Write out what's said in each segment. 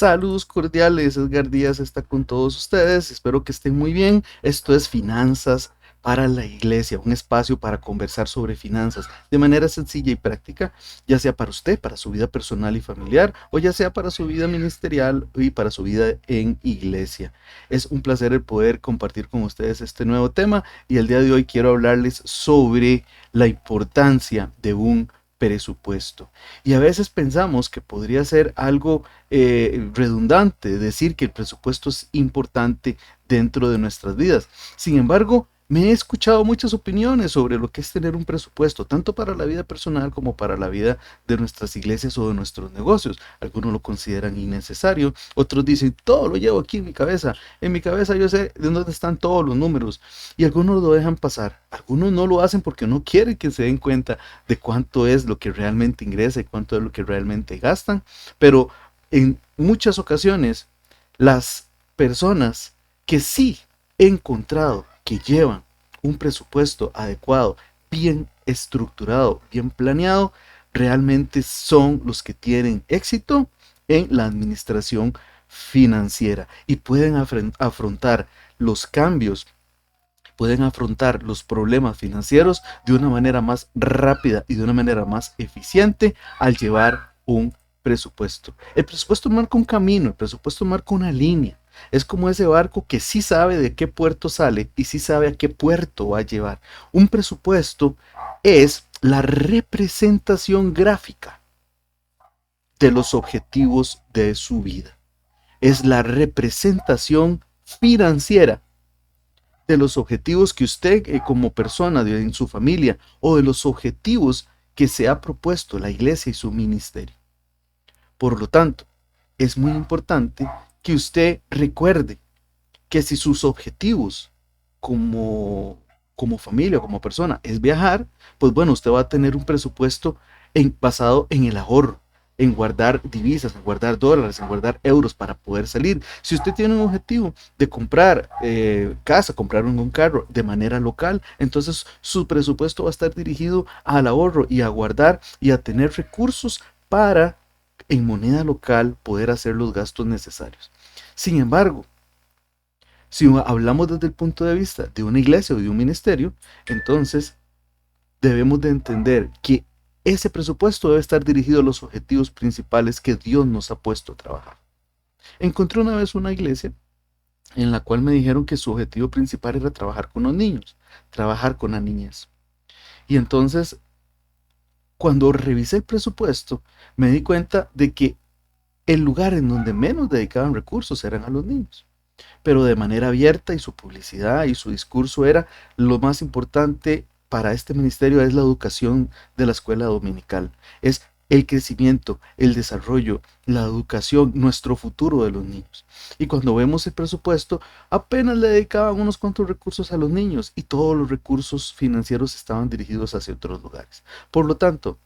Saludos cordiales, Edgar Díaz está con todos ustedes, espero que estén muy bien. Esto es Finanzas para la Iglesia, un espacio para conversar sobre finanzas de manera sencilla y práctica, ya sea para usted, para su vida personal y familiar, o ya sea para su vida ministerial y para su vida en iglesia. Es un placer el poder compartir con ustedes este nuevo tema y el día de hoy quiero hablarles sobre la importancia de un presupuesto. Y a veces pensamos que podría ser algo redundante decir que el presupuesto es importante dentro de nuestras vidas. Sin embargo, me he escuchado muchas opiniones sobre lo que es tener un presupuesto, tanto para la vida personal como para la vida de nuestras iglesias o de nuestros negocios. Algunos lo consideran innecesario, otros dicen, todo lo llevo aquí en mi cabeza yo sé de dónde están todos los números, y algunos lo dejan pasar, algunos no lo hacen porque no quieren que se den cuenta de cuánto es lo que realmente ingresa y cuánto es lo que realmente gastan, pero en muchas ocasiones las personas que sí he encontrado que llevan un presupuesto adecuado, bien estructurado, bien planeado, realmente son los que tienen éxito en la administración financiera y pueden afrontar los cambios, pueden afrontar los problemas financieros de una manera más rápida y de una manera más eficiente al llevar un presupuesto. El presupuesto marca un camino, el presupuesto marca una línea. Es como ese barco que sí sabe de qué puerto sale y sí sabe a qué puerto va a llevar. Un presupuesto es la representación gráfica de los objetivos de su vida. Es la representación financiera de los objetivos que usted como persona en su familia o de los objetivos que se ha propuesto la iglesia y su ministerio. Por lo tanto, es muy importante que usted recuerde que si sus objetivos como familia, como persona, es viajar, pues bueno, usted va a tener un presupuesto basado en el ahorro, en guardar divisas, en guardar dólares, en guardar euros para poder salir. Si usted tiene un objetivo de comprar casa, comprar un carro de manera local, entonces su presupuesto va a estar dirigido al ahorro y a guardar y a tener recursos para en moneda local poder hacer los gastos necesarios. Sin embargo, si hablamos desde el punto de vista de una iglesia o de un ministerio, entonces debemos de entender que ese presupuesto debe estar dirigido a los objetivos principales que Dios nos ha puesto a trabajar. Encontré una vez una iglesia en la cual me dijeron que su objetivo principal era trabajar con los niños, trabajar con las niñas. Y entonces, cuando revisé el presupuesto, me di cuenta de que el lugar en donde menos dedicaban recursos eran a los niños, pero de manera abierta, y su publicidad y su discurso era: lo más importante para este ministerio es la educación de la escuela dominical, es el crecimiento, el desarrollo, la educación, nuestro futuro de los niños. Y cuando vemos el presupuesto, apenas le dedicaban unos cuantos recursos a los niños y todos los recursos financieros estaban dirigidos hacia otros lugares. Por lo tanto,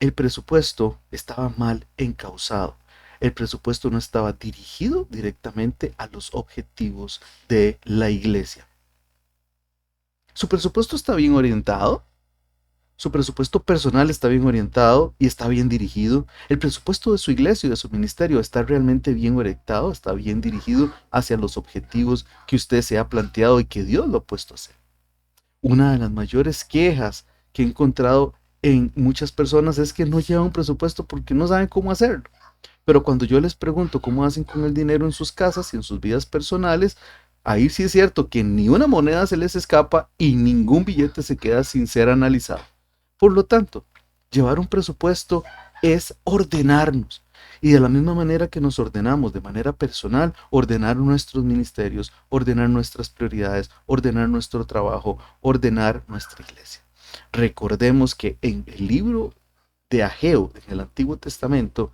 el presupuesto estaba mal encauzado. El presupuesto no estaba dirigido directamente a los objetivos de la iglesia. Su presupuesto está bien orientado, su presupuesto personal está bien orientado y está bien dirigido. El presupuesto de su iglesia y de su ministerio está realmente bien orientado, está bien dirigido hacia los objetivos que usted se ha planteado y que Dios lo ha puesto a hacer. Una de las mayores quejas que he encontrado en muchas personas es que no llevan un presupuesto porque no saben cómo hacerlo. Pero cuando yo les pregunto cómo hacen con el dinero en sus casas y en sus vidas personales, ahí sí es cierto que ni una moneda se les escapa y ningún billete se queda sin ser analizado. Por lo tanto, llevar un presupuesto es ordenarnos. Y de la misma manera que nos ordenamos de manera personal, ordenar nuestros ministerios, ordenar nuestras prioridades, ordenar nuestro trabajo, ordenar nuestra iglesia. Recordemos que en el libro de Ageo, en el Antiguo Testamento,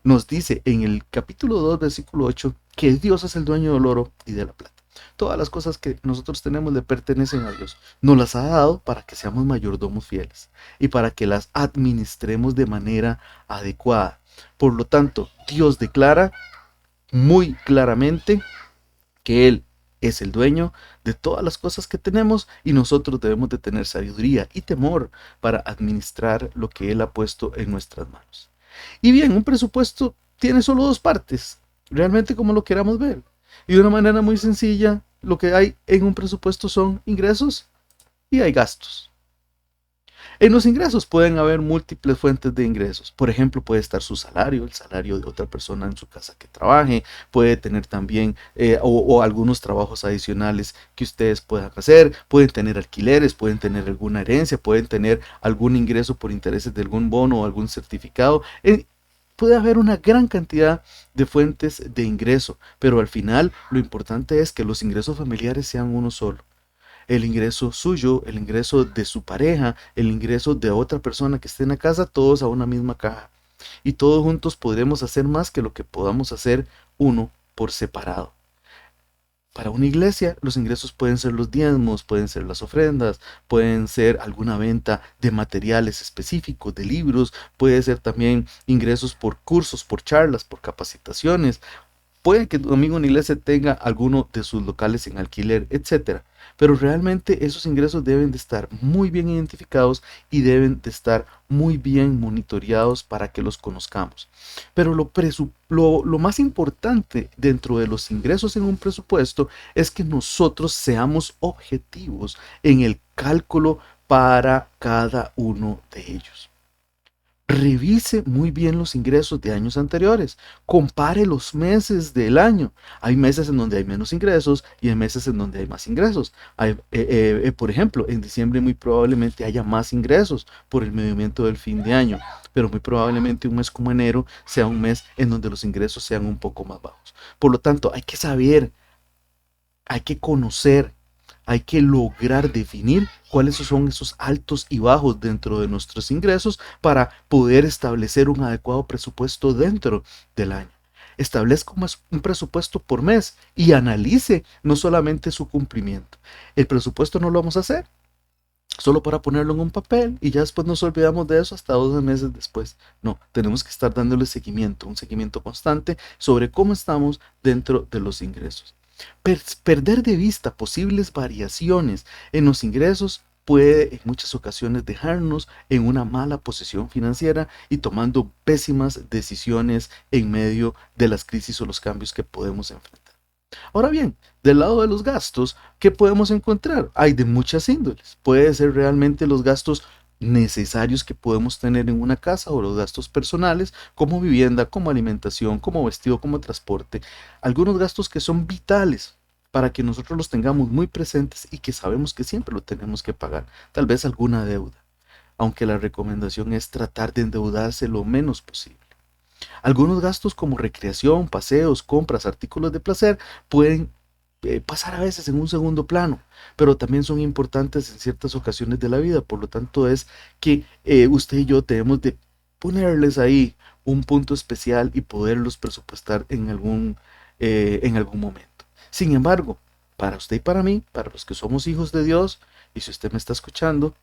nos dice en el capítulo 2, versículo 8, que Dios es el dueño del oro y de la plata. Todas las cosas que nosotros tenemos le pertenecen a Dios. Nos las ha dado para que seamos mayordomos fieles y para que las administremos de manera adecuada. Por lo tanto, Dios declara muy claramente que Él es el dueño de todas las cosas que tenemos y nosotros debemos de tener sabiduría y temor para administrar lo que Él ha puesto en nuestras manos. Y bien, un presupuesto tiene solo dos partes. realmente como lo queramos ver. Y de una manera muy sencilla, lo que hay en un presupuesto son ingresos y hay gastos. En los ingresos pueden haber múltiples fuentes de ingresos. Por ejemplo, puede estar su salario, el salario de otra persona en su casa que trabaje, puede tener también o algunos trabajos adicionales que ustedes puedan hacer, pueden tener alquileres, pueden tener alguna herencia, pueden tener algún ingreso por intereses de algún bono o algún certificado. Puede haber una gran cantidad de fuentes de ingreso, pero al final lo importante es que los ingresos familiares sean uno solo. El ingreso suyo, el ingreso de su pareja, el ingreso de otra persona que esté en la casa, todos a una misma caja. Y todos juntos podremos hacer más que lo que podamos hacer uno por separado. Para una iglesia, los ingresos pueden ser los diezmos, pueden ser las ofrendas, pueden ser alguna venta de materiales específicos, de libros, puede ser también ingresos por cursos, por charlas, por capacitaciones. Puede que tu amigo en la iglesia tenga alguno de sus locales en alquiler, etcétera. Pero realmente esos ingresos deben de estar muy bien identificados y deben de estar muy bien monitoreados para que los conozcamos. Pero lo más importante dentro de los ingresos en un presupuesto es que nosotros seamos objetivos en el cálculo para cada uno de ellos. Revise muy bien los ingresos de años anteriores. Compare los meses del año. Hay meses en donde hay menos ingresos y hay meses en donde hay más ingresos. Por ejemplo, en diciembre muy probablemente haya más ingresos por el movimiento del fin de año, pero muy probablemente un mes como enero sea un mes en donde los ingresos sean un poco más bajos. Por lo tanto, hay que saber, hay que conocer, hay que lograr definir cuáles son esos altos y bajos dentro de nuestros ingresos para poder establecer un adecuado presupuesto dentro del año. Establezca un presupuesto por mes y analice no solamente su cumplimiento. El presupuesto no lo vamos a hacer solo para ponerlo en un papel y ya después nos olvidamos de eso hasta 12 meses después. No, tenemos que estar dándole seguimiento, un seguimiento constante sobre cómo estamos dentro de los ingresos. Perder de vista posibles variaciones en los ingresos puede en muchas ocasiones dejarnos en una mala posición financiera y tomando pésimas decisiones en medio de las crisis o los cambios que podemos enfrentar. Ahora bien, del lado de los gastos, ¿qué podemos encontrar? Hay de muchas índoles. Puede ser realmente los gastos necesarios que podemos tener en una casa o los gastos personales como vivienda, como alimentación, como vestido, como transporte. Algunos gastos que son vitales para que nosotros los tengamos muy presentes y que sabemos que siempre lo tenemos que pagar. Tal vez alguna deuda, aunque la recomendación es tratar de endeudarse lo menos posible. Algunos gastos como recreación, paseos, compras, artículos de placer pueden pasar a veces en un segundo plano, pero también son importantes en ciertas ocasiones de la vida. Por lo tanto, es que usted y yo debemos de ponerles ahí un punto especial y poderlos presupuestar en algún momento. Sin embargo, para usted y para mí, para los que somos hijos de Dios, y si usted me está escuchando,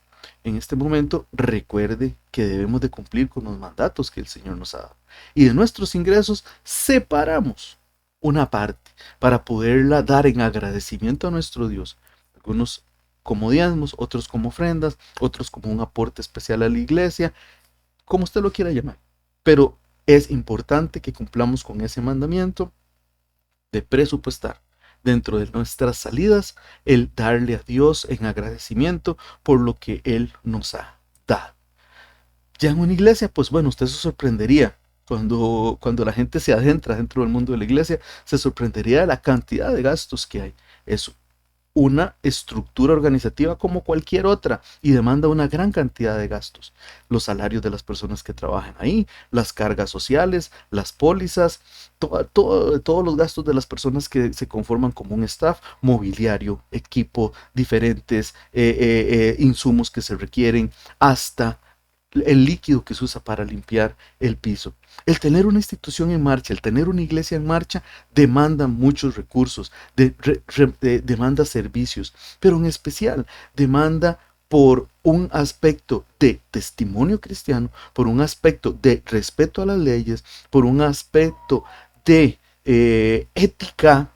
en este momento recuerde que debemos de cumplir con los mandatos que el Señor nos ha dado. Y de nuestros ingresos separamos una parte para poderla dar en agradecimiento a nuestro Dios. Algunos como diezmos, otros como ofrendas, otros como un aporte especial a la iglesia, como usted lo quiera llamar. Pero es importante que cumplamos con ese mandamiento de presupuestar dentro de nuestras salidas, el darle a Dios en agradecimiento por lo que Él nos ha dado. Ya en una iglesia, pues bueno, usted se sorprendería. Cuando la gente se adentra dentro del mundo de la iglesia, se sorprendería de la cantidad de gastos que hay. Es una estructura organizativa como cualquier otra y demanda una gran cantidad de gastos. Los salarios de las personas que trabajan ahí, las cargas sociales, las pólizas, todos los gastos de las personas que se conforman como un staff, mobiliario, equipo, diferentes insumos que se requieren, hasta el líquido que se usa para limpiar el piso. El tener una institución en marcha, el tener una iglesia en marcha, demanda muchos recursos, demanda servicios, pero en especial demanda por un aspecto de testimonio cristiano, por un aspecto de respeto a las leyes, por un aspecto de ética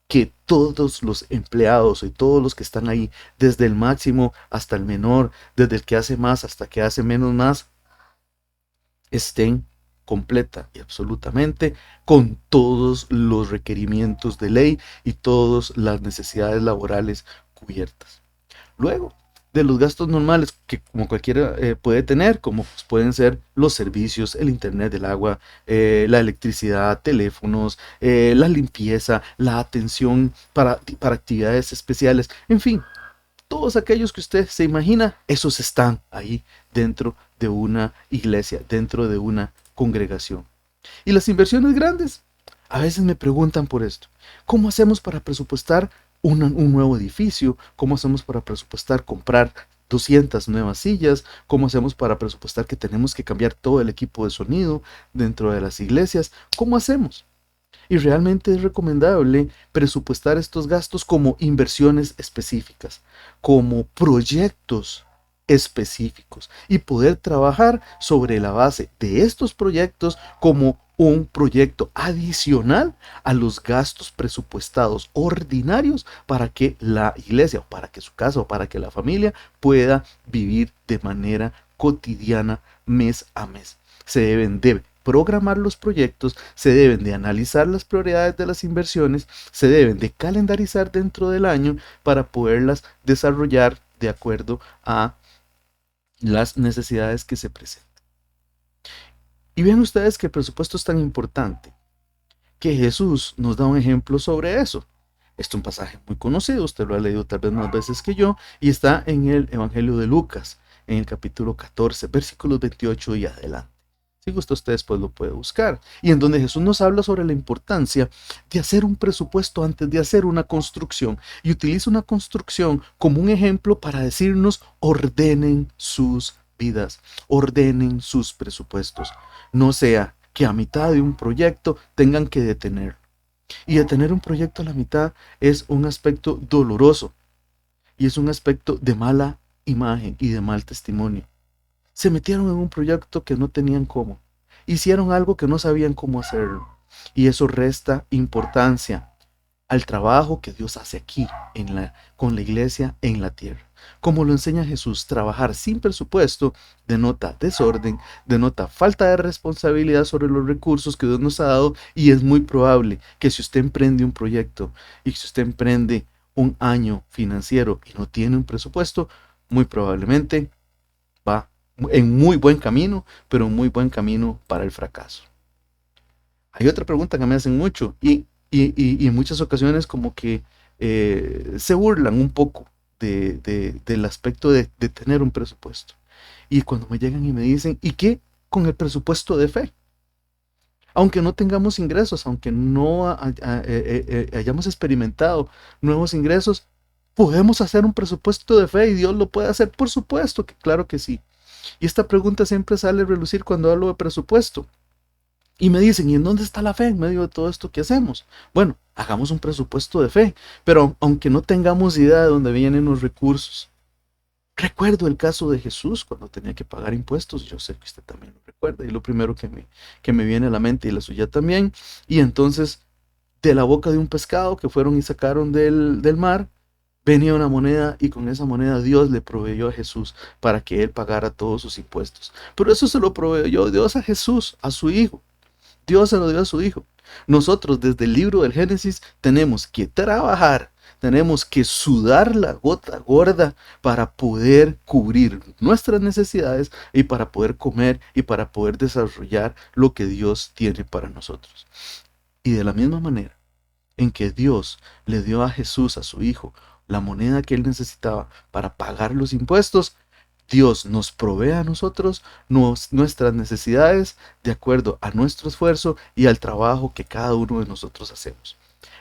que todos los empleados y todos los que están ahí, desde el máximo hasta el menor, desde el que hace más hasta el que hace menos más, estén completa y absolutamente con todos los requerimientos de ley y todas las necesidades laborales cubiertas. Luego, de los gastos normales que como cualquiera puede tener, como pues, pueden ser los servicios, el internet, el agua, la electricidad, teléfonos, la limpieza, la atención para actividades especiales, en fin, todos aquellos que usted se imagina, esos están ahí dentro de una iglesia, dentro de una congregación. Y las inversiones grandes, a veces me preguntan por esto. ¿Cómo hacemos para presupuestar un nuevo edificio? ¿Cómo hacemos para presupuestar comprar 200 nuevas sillas? ¿Cómo hacemos para presupuestar que tenemos que cambiar todo el equipo de sonido dentro de las iglesias? ¿Cómo hacemos? Y realmente es recomendable presupuestar estos gastos como inversiones específicas, como proyectos específicos y poder trabajar sobre la base de estos proyectos como un proyecto adicional a los gastos presupuestados ordinarios para que la iglesia o para que su casa o para que la familia pueda vivir de manera cotidiana mes a mes. Se deben de programar los proyectos, se deben de analizar las prioridades de las inversiones, se deben de calendarizar dentro del año para poderlas desarrollar de acuerdo a las necesidades que se presentan. Y vean ustedes que el presupuesto es tan importante que Jesús nos da un ejemplo sobre eso. Este es un pasaje muy conocido, usted lo ha leído tal vez más veces que yo, y está en el Evangelio de Lucas, en el capítulo 14, versículos 28 y adelante. Si gusta usted después lo puede buscar. Y en donde Jesús nos habla sobre la importancia de hacer un presupuesto antes de hacer una construcción. Y utiliza una construcción como un ejemplo para decirnos ordenen sus vidas, ordenen sus presupuestos. No sea que a mitad de un proyecto tengan que detenerlo. Y detener un proyecto a la mitad es un aspecto doloroso y es un aspecto de mala imagen y de mal testimonio. Se metieron en un proyecto que no tenían cómo. Hicieron algo que no sabían cómo hacerlo. Y eso resta importancia al trabajo que Dios hace aquí con la iglesia en la tierra. Como lo enseña Jesús, trabajar sin presupuesto denota desorden, denota falta de responsabilidad sobre los recursos que Dios nos ha dado y es muy probable que si usted emprende un proyecto y si usted emprende un año financiero y no tiene un presupuesto, muy probablemente va en muy buen camino, pero muy buen camino para el fracaso. Hay otra pregunta que me hacen mucho y en muchas ocasiones como que se burlan un poco del aspecto de tener un presupuesto. Y cuando me llegan y me dicen, ¿y qué con el presupuesto de fe? Aunque no tengamos ingresos, aunque no hayamos experimentado nuevos ingresos, ¿podemos hacer un presupuesto de fe y Dios lo puede hacer? Por supuesto que claro que sí. Y esta pregunta siempre sale a relucir cuando hablo de presupuesto. Y me dicen, ¿y en dónde está la fe en medio de todo esto que hacemos? Bueno, hagamos un presupuesto de fe, pero aunque no tengamos idea de dónde vienen los recursos. Recuerdo el caso de Jesús cuando tenía que pagar impuestos, yo sé que usted también lo recuerda, y lo primero que me viene a la mente y la suya también, y entonces de la boca de un pescado que fueron y sacaron del mar, venía una moneda y con esa moneda Dios le proveyó a Jesús para que él pagara todos sus impuestos. Pero eso se lo proveyó Dios a Jesús, a su hijo. Dios se lo dio a su hijo. Nosotros desde el libro del Génesis tenemos que trabajar, tenemos que sudar la gota gorda para poder cubrir nuestras necesidades y para poder comer y para poder desarrollar lo que Dios tiene para nosotros. Y de la misma manera en que Dios le dio a Jesús, a su hijo, la moneda que él necesitaba para pagar los impuestos, Dios nos provee a nosotros nuestras necesidades de acuerdo a nuestro esfuerzo y al trabajo que cada uno de nosotros hacemos.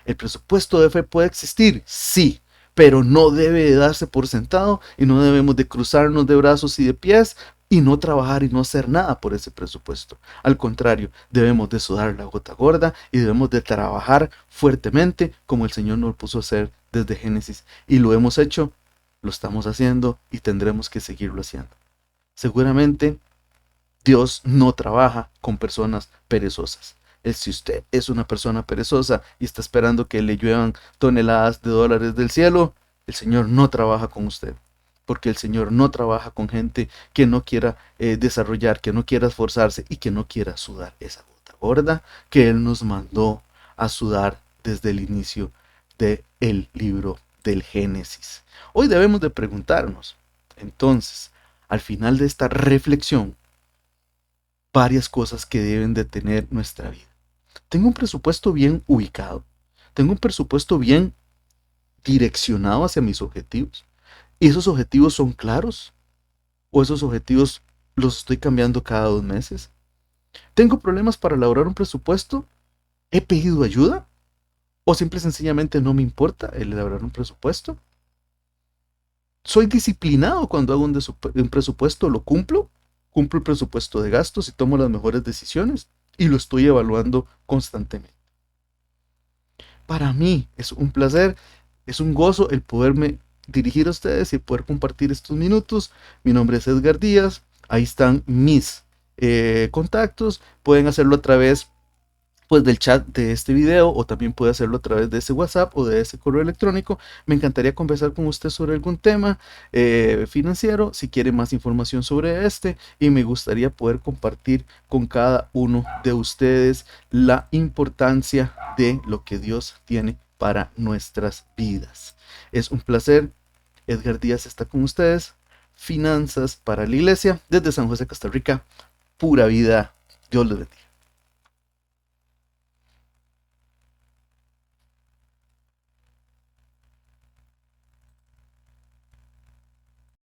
¿El presupuesto de fe puede existir? Sí, pero no debe de darse por sentado y no debemos de cruzarnos de brazos y de pies y no trabajar y no hacer nada por ese presupuesto. Al contrario, debemos de sudar la gota gorda y debemos de trabajar fuertemente como el Señor nos puso a hacer desde Génesis y lo hemos hecho, lo estamos haciendo y tendremos que seguirlo haciendo. Seguramente Dios no trabaja con personas perezosas. Si usted es una persona perezosa y está esperando que le lluevan toneladas de dólares del cielo, el Señor no trabaja con usted. porque el Señor no trabaja con gente que no quiera desarrollar, que no quiera esforzarse y que no quiera sudar esa gota gorda que Él nos mandó a sudar desde el inicio del libro del Génesis. Hoy debemos de preguntarnos, entonces, al final de esta reflexión, varias cosas que deben de tener nuestra vida. Tengo un presupuesto bien ubicado, tengo un presupuesto bien direccionado hacia mis objetivos. ¿Y esos objetivos son claros? ¿O esos objetivos los estoy cambiando cada 2 meses? ¿Tengo problemas para elaborar un presupuesto? ¿He pedido ayuda? ¿O simple y sencillamente no me importa el elaborar un presupuesto? ¿Soy disciplinado cuando hago un presupuesto? ¿Lo cumplo? ¿Cumplo el presupuesto de gastos y tomo las mejores decisiones? Y lo estoy evaluando constantemente. Para mí es un placer, es un gozo el poderme dirigir a ustedes y poder compartir estos minutos. Mi nombre es Edgar Díaz, ahí están mis contactos, pueden hacerlo a través pues del chat de este video o también puede hacerlo a través de ese WhatsApp o de ese correo electrónico. Me encantaría conversar con usted sobre algún tema financiero, si quiere más información sobre este, y me gustaría poder compartir con cada uno de ustedes la importancia de lo que Dios tiene para nuestras vidas. Es un placer. Edgar Díaz está con ustedes. Finanzas para la iglesia desde San José, Costa Rica. Pura vida. Dios les bendiga.